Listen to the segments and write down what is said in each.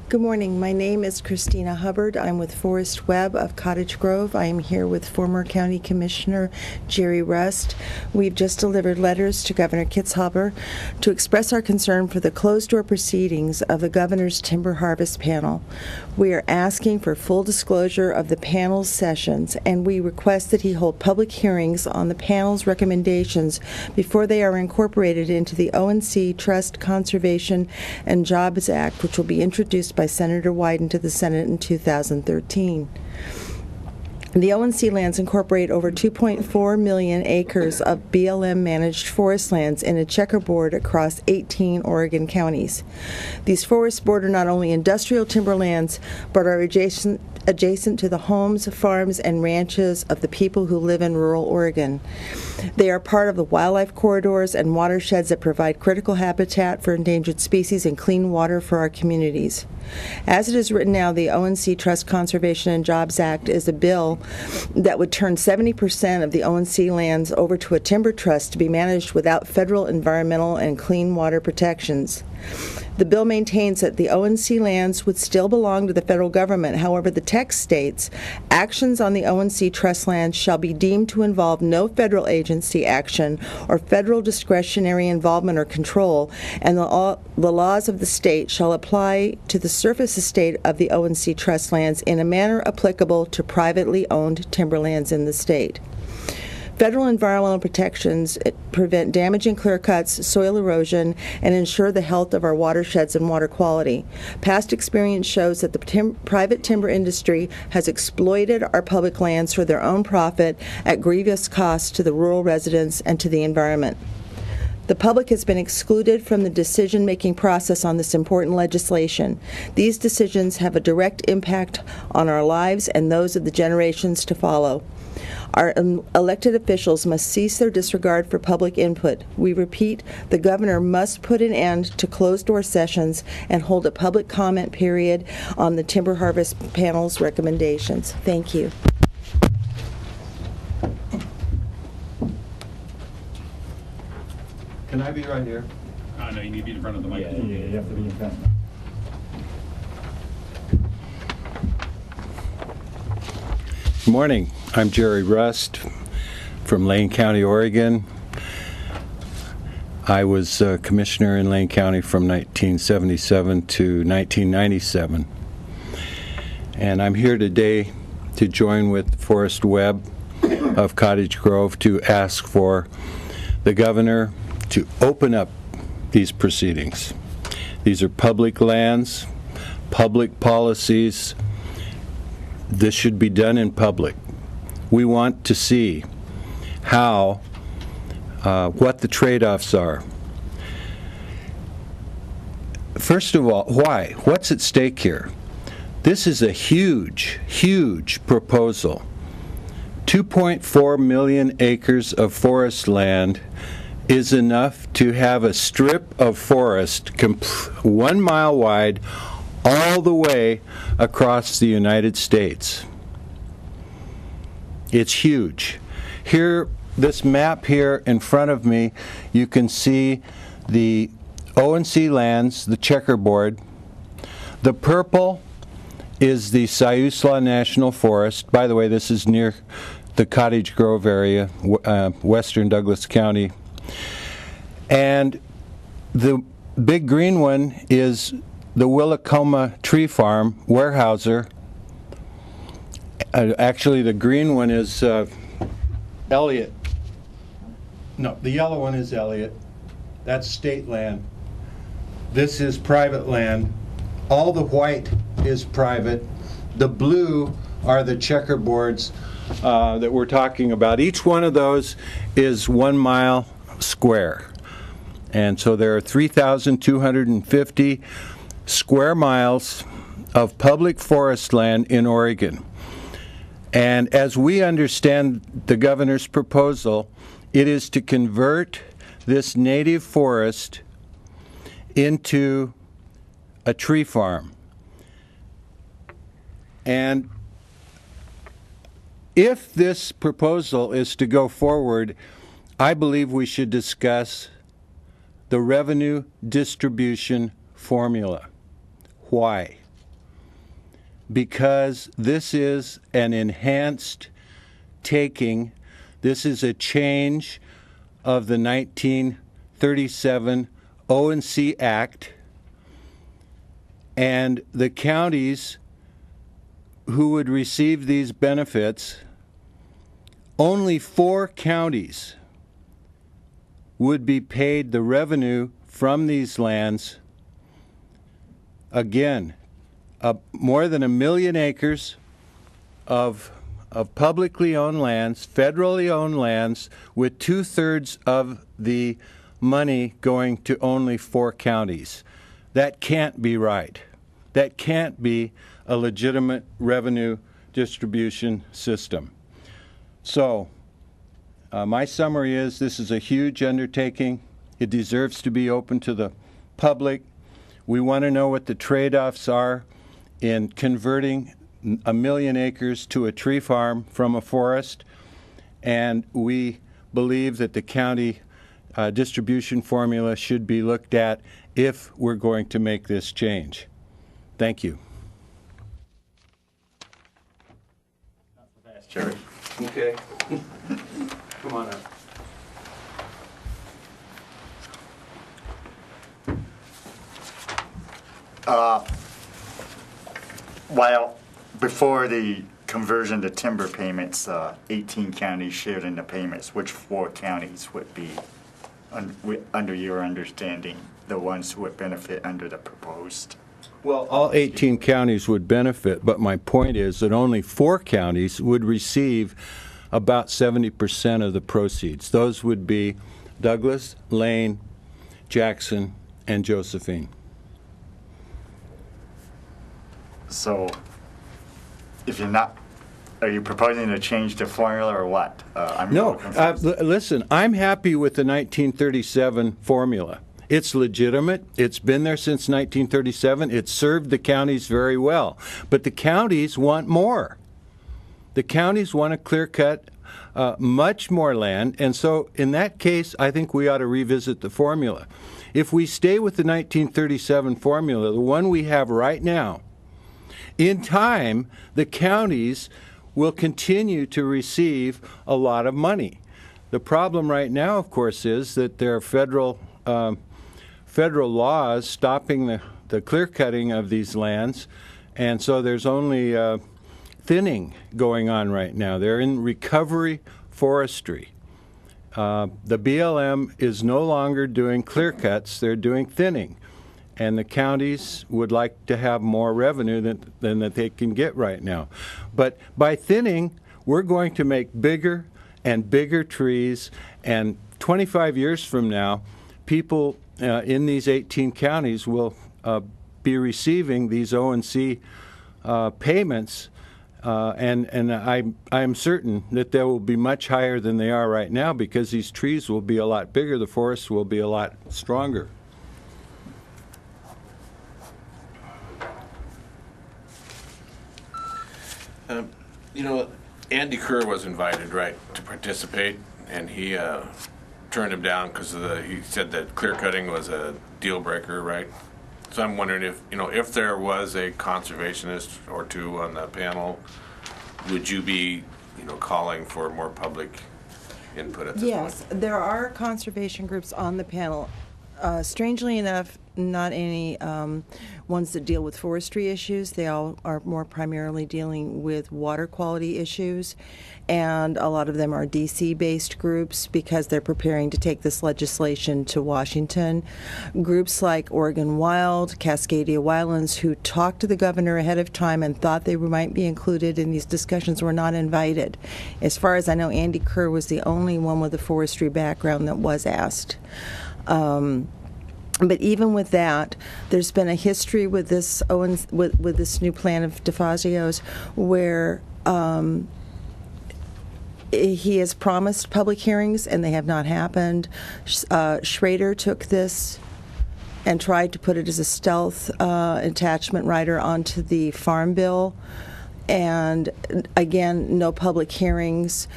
Good morning. My name is Christina Hubbard. I'm with Forrest Webb of Cottage Grove. I am here with former County Commissioner Jerry Rust. We've just delivered letters to Governor Kizthaber to express our concern for the closed-door proceedings of the Governor's Timber Harvest Panel. We are asking for full disclosure of the panel's sessions, and we request that he hold public hearings on the panel's recommendations before they are incorporated into the O&C Trust Conservation and Jobs Act, which will be introduced by Senator Wyden to the Senate in 2013. The O&C lands incorporate over 2.4 million acres of BLM-managed forest lands in a checkerboard across 18 Oregon counties. These forests border not only industrial timberlands, but are adjacent to the homes, farms, and ranches of the people who live in rural Oregon. They are part of the wildlife corridors and watersheds that provide critical habitat for endangered species and clean water for our communities. As it is written now, the O&C Trust Conservation and Jobs Act is a bill that would turn 70% of the O&C lands over to a timber trust to be managed without federal environmental and clean water protections. The bill maintains that the O&C lands would still belong to the federal government. However, the text states, actions on the O&C trust lands shall be deemed to involve no federal agency action or federal discretionary involvement or control, and the laws of the state shall apply to the surface estate of the O&C trust lands in a manner applicable to privately owned timberlands in the state. Federal environmental protections prevent damaging clear cuts, soil erosion, and ensure the health of our watersheds and water quality. Past experience shows that the private timber industry has exploited our public lands for their own profit at grievous cost to the rural residents and to the environment. The public has been excluded from the decision-making process on this important legislation. These decisions have a direct impact on our lives and those of the generations to follow. Our elected officials must cease their disregard for public input. We repeat, the governor must put an end to closed-door sessions and hold a public comment period on the Timber Harvest Panel's recommendations. Thank you. Can I be right here? No, you need to be in front of the mic. Yeah, you have to be in front. Good morning. I'm Jerry Rust from Lane County, Oregon. I was commissioner in Lane County from 1977 to 1997. And I'm here today to join with Forrest Webb of Cottage Grove to ask for the governor to open up these proceedings. These are public lands, public policies. This should be done in public. We want to see how, what the trade-offs are. First of all, why? What's at stake here? This is a huge, huge proposal. 2.4 million acres of forest land is enough to have a strip of forest 1 mile wide all the way across the United States. It's huge. Here, this map here in front of me, you can see the O&C lands, the checkerboard. The purple is the Siuslaw National Forest. By the way, this is near the Cottage Grove area, western Douglas County. And the big green one is the Willacoma Tree Farm, Weyerhaeuser. Actually, the green one is Elliott. No, the yellow one is Elliott. That's state land. This is private land. All the white is private. The blue are the checkerboards that we're talking about. Each one of those is 1 mile square. And so there are 3,250 square miles of public forest land in Oregon. And as we understand the governor's proposal, it is to convert this native forest into a tree farm. And if this proposal is to go forward, I believe we should discuss the revenue distribution formula. Why? because this is an enhanced taking. This is a change of the 1937 O&C Act, and the counties who would receive these benefits, only 4 counties would be paid the revenue from these lands. Again, more than 1 million acres of publicly owned lands, federally owned lands, with 2/3 of the money going to only 4 counties. That can't be right. That can't be a legitimate revenue distribution system. So, my summary is this is a huge undertaking. It deserves to be open to the public. We want to know what the trade-offs are in converting 1 million acres to a tree farm from a forest, and we believe that the county distribution formula should be looked at if we're going to make this change. Thank you. Jerry. Okay. Come on up. While before the conversion to timber payments, 18 counties shared in the payments, which 4 counties would be, under your understanding, the ones who would benefit under the proposed? Well, all 18 counties would benefit, but my point is that only 4 counties would receive about 70% of the proceeds. Those would be Douglas, Lane, Jackson, and Josephine. So, if you're not, are you proposing to change the formula or what? I'm No, confused. listen, I'm happy with the 1937 formula. It's legitimate. It's been there since 1937. It served the counties very well. But the counties want more. The counties want to clear cut much more land. And so in that case, I think we ought to revisit the formula. If we stay with the 1937 formula, the one we have right now, in time, the counties will continue to receive a lot of money. The problem right now, of course, is that there are federal laws stopping the clear cutting of these lands, and so there's only thinning going on right now. They're in recovery forestry. The BLM is no longer doing clear cuts, they're doing thinning. And the counties would like to have more revenue than that they can get right now. But by thinning, we're going to make bigger and bigger trees, and 25 years from now, people in these 18 counties will be receiving these O&C payments, and I'm certain that they will be much higher than they are right now because these trees will be a lot bigger, the forests will be a lot stronger. You know, Andy Kerr was invited, right, to participate, and he turned him down because he said that clear cutting was a deal breaker, right? So I'm wondering if there was a conservationist or two on the panel, would you be, calling for more public input at this point? Yes, there are conservation groups on the panel. Strangely enough, not any ones that deal with forestry issues. They all are more primarily dealing with water quality issues, and a lot of them are DC-based groups because they're preparing to take this legislation to Washington. Groups like Oregon Wild, Cascadia Wildlands, who talked to the governor ahead of time and thought they might be included in these discussions, were not invited. As far as I know, Andy Kerr was the only one with a forestry background that was asked. But even with that, there's been a history with this with this new plan of DeFazio's where he has promised public hearings and they have not happened. Schrader took this and tried to put it as a stealth attachment rider onto the Farm Bill. And again, no public hearings.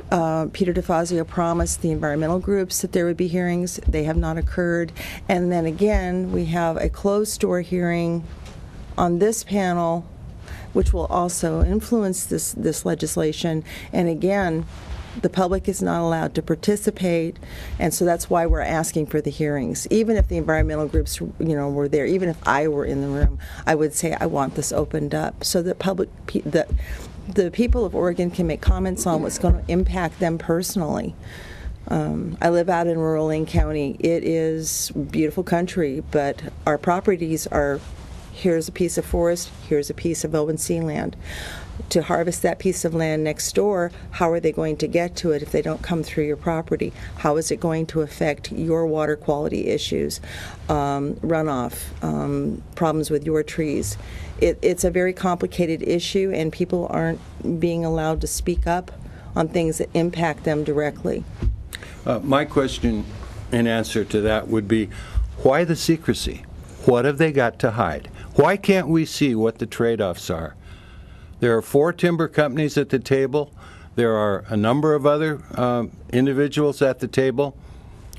Peter DeFazio promised the environmental groups that there would be hearings. They have not occurred. And then again, we have a closed-door hearing on this panel which will also influence this legislation. And again, the public is not allowed to participate, and so that's why we're asking for the hearings. Even if the environmental groups, were there, even if I were in the room, I would say I want this opened up so that the people of Oregon can make comments on what's going to impact them personally. I live out in rural Lane County. It is beautiful country, but our properties are, here's a piece of forest, here's a piece of ONC land. To harvest that piece of land next door, how are they going to get to it if they don't come through your property? How is it going to affect your water quality issues, runoff, problems with your trees? It's a very complicated issue, and people aren't being allowed to speak up on things that impact them directly. My question in answer to that would be, why the secrecy? What have they got to hide? Why can't we see what the trade-offs are? There are 4 timber companies at the table. There are a number of other individuals at the table.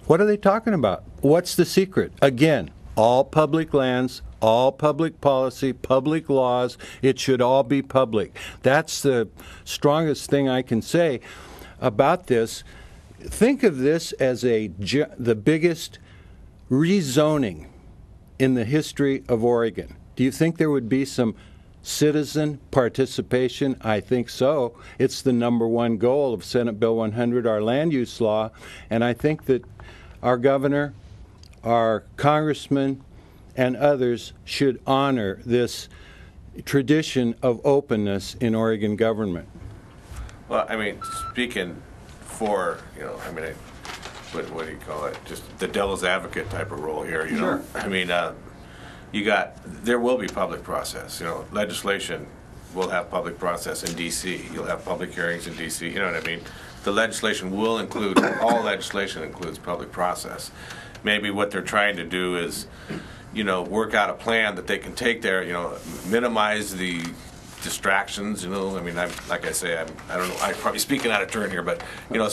What are they talking about? What's the secret? Again, all public lands, all public policy, public laws, it should all be public. That's the strongest thing I can say about this. Think of this as the biggest rezoning in the history of Oregon. Do you think there would be some citizen participation? I think so. It's the #1 goal of Senate Bill 100, our land use law, and I think that our governor, our congressmen, and others should honor this tradition of openness in Oregon government. Well, I mean, speaking for, what do you call it? Just the devil's advocate type of role here, Sure. I mean, there will be public process. Legislation will have public process in D.C. You'll have public hearings in D.C. You know what I mean? The legislation will include, all legislation includes public process. Maybe what they're trying to do is, work out a plan that they can take there, minimize the distractions, I mean, like I say, I don't know, I'm probably speaking out of turn here, but,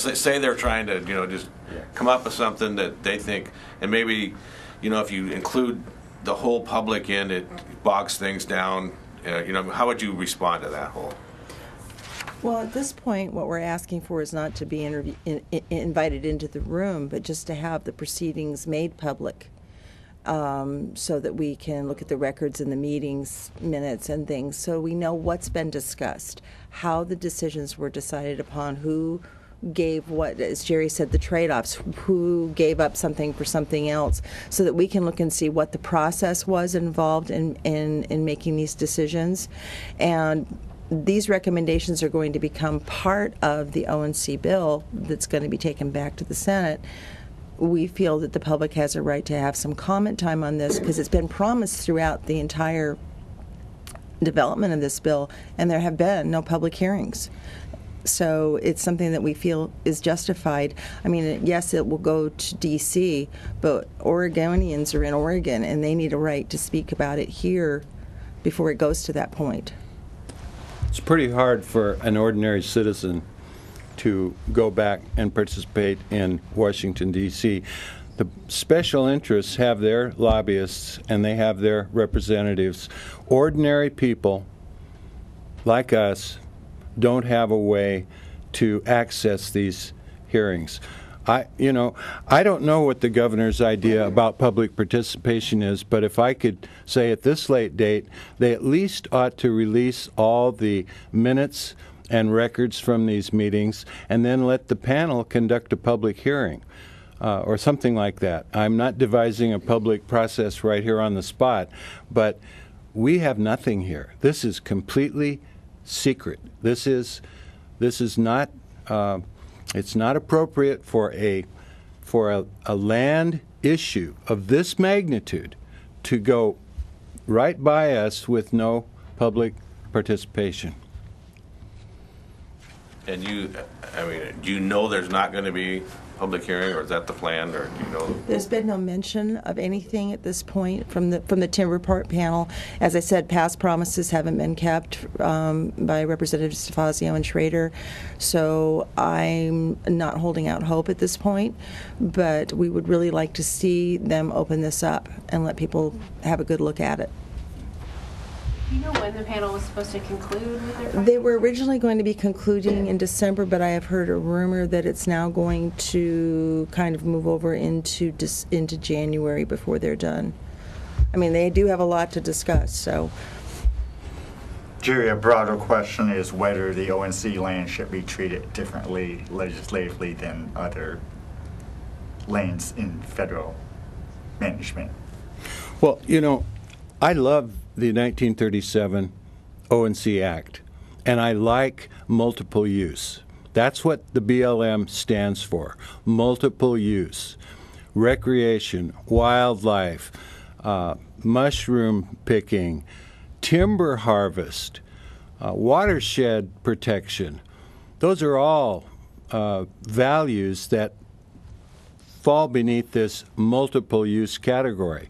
say they're trying to, just come up with something that they think, and maybe, if you include the whole public in, it bogs things down. How would you respond to that whole? Well, at this point, what we're asking for is not to be invited into the room, but just to have the proceedings made public, so that we can look at the records and the meetings minutes and things, so we know what's been discussed, how the decisions were decided upon, who gave what, as Jerry said, the trade-offs, who gave up something for something else, so that we can look and see what the process was involved in making these decisions. And these recommendations are going to become part of the ONC bill that's going to be taken back to the Senate. We feel that the public has a right to have some comment time on this, because it's been promised throughout the entire development of this bill, and there have been no public hearings. So it's something that we feel is justified. I mean, yes, it will go to D.C., but Oregonians are in Oregon, and they need a right to speak about it here before it goes to that point. It's pretty hard for an ordinary citizen to go back and participate in Washington, D.C. The special interests have their lobbyists, and they have their representatives. Ordinary people like us don't have a way to access these hearings. I don't know what the governor's idea about public participation is, but if I could say at this late date, they at least ought to release all the minutes and records from these meetings, and then let the panel conduct a public hearing, or something like that. I'm not devising a public process right here on the spot, but we have nothing here. This is completely secret. This is not. It's not appropriate for a land issue of this magnitude to go right by us with no public participation. And do you know there's not going to be public hearing, or is that the plan, or do you know? There's been no mention of anything at this point from the Timber Part panel. As I said, past promises haven't been kept by Representatives Stefazio and Schrader, so I'm not holding out hope at this point, but we would really like to see them open this up and let people have a good look at it. Do you know when the panel was supposed to conclude with their They were originally going to be concluding in December, but I have heard a rumor that it's now going to kind of move over into January before they're done. I mean, they do have a lot to discuss, so. Jerry, a broader question is whether the ONC land should be treated differently legislatively than other lands in federal management. Well, you know, I love the 1937 ONC Act, and I like multiple use. That's what the BLM stands for, multiple use. Recreation, wildlife, mushroom picking, timber harvest, watershed protection. Those are all values that fall beneath this multiple use category.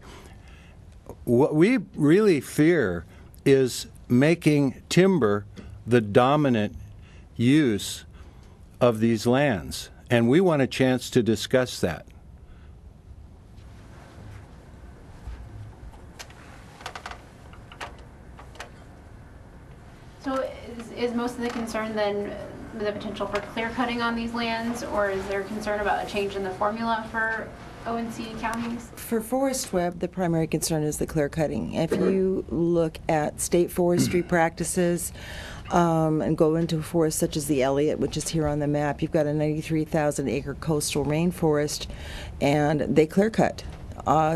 What we really fear is making timber the dominant use of these lands, and we want a chance to discuss that. So is most of the concern then the potential for clear cutting on these lands, or is there concern about a change in the formula for ONC counties? For Forest Web, the primary concern is the clear cutting. If you look at state forestry practices and go into a forest such as the Elliott, which is here on the map, you've got a 93,000 acre coastal rainforest, and they clear cut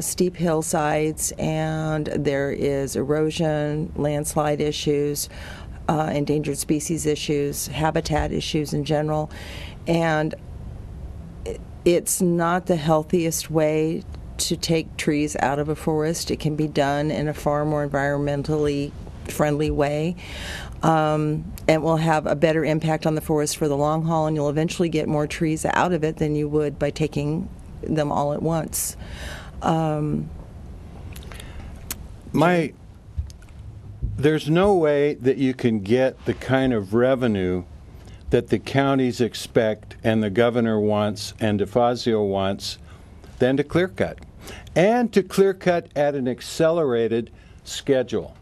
steep hillsides, and there is erosion, landslide issues, endangered species issues, habitat issues in general, and it's not the healthiest way to take trees out of a forest. It can be done in a far more environmentally friendly way, and will have a better impact on the forest for the long haul, and you'll eventually get more trees out of it than you would by taking them all at once. There's no way that you can get the kind of revenue that the counties expect and the governor wants and DeFazio wants than to clear cut, and to clear cut at an accelerated schedule.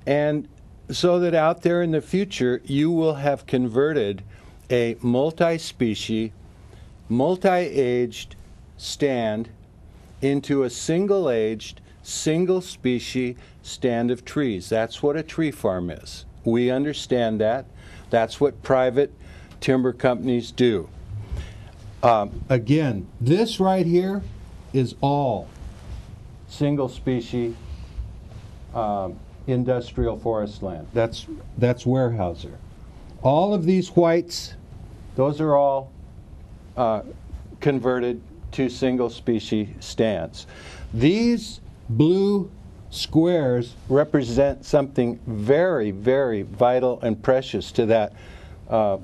And so that out there in the future you will have converted a multi-species, multi-aged stand into a single-aged, single-species stand of trees. That's what a tree farm is. We understand that. That's what private timber companies do. Again, this right here is all single-species industrial forest land. That's Weyerhaeuser. All of these whites, those are all converted to single-species stands. These blue squares represent something very, very vital and precious to that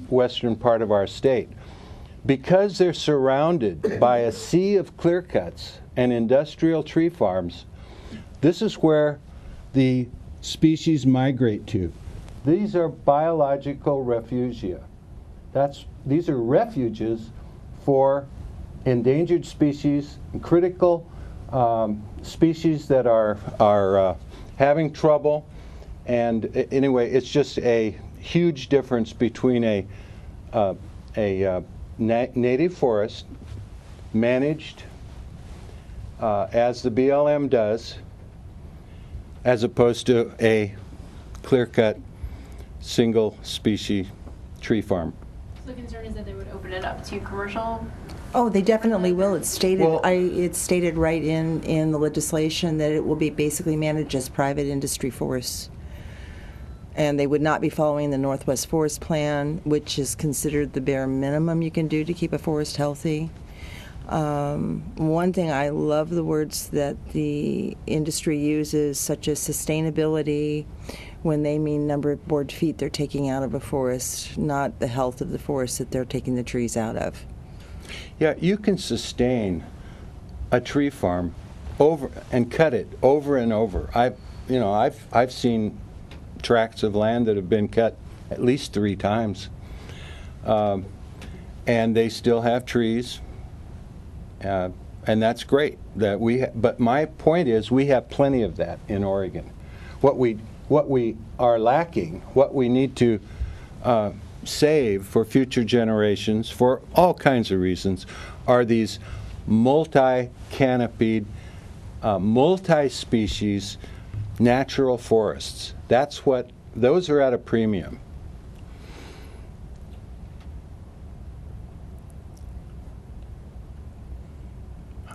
western part of our state. Because they're surrounded by a sea of clear cuts and industrial tree farms, this is where the species migrate to. These are biological refugia. These are refuges for endangered species, critical species that are having trouble. And anyway, it's just a huge difference between a native forest managed as the BLM does, as opposed to a clear-cut single species tree farm. So the concern is that they would open it up to commercial? Oh, they definitely will. It's stated. Well, it's stated right in the legislation that it will be basically managed as private industry forests, and they would not be following the Northwest Forest Plan, which is considered the bare minimum you can do to keep a forest healthy. One thing, I love the words that the industry uses, such as sustainability, when they mean number of board feet they're taking out of a forest, not the health of the forest that they're taking the trees out of. Yeah, you can sustain a tree farm over and cut it over and over. I've seen tracts of land that have been cut at least 3 times, and they still have trees, and that's great. But my point is, we have plenty of that in Oregon. what we are lacking, what we need to save for future generations, for all kinds of reasons, are these multi-canopied, multi-species natural forests. Those are at a premium.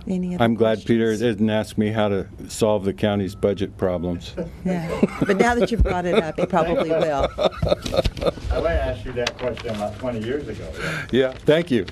Any other I'm glad Peter questions? didn't ask me how to solve the county's budget problems. Yeah. But now that you've brought it up, you probably will. I might ask you that question about 20 years ago. Yeah, thank you.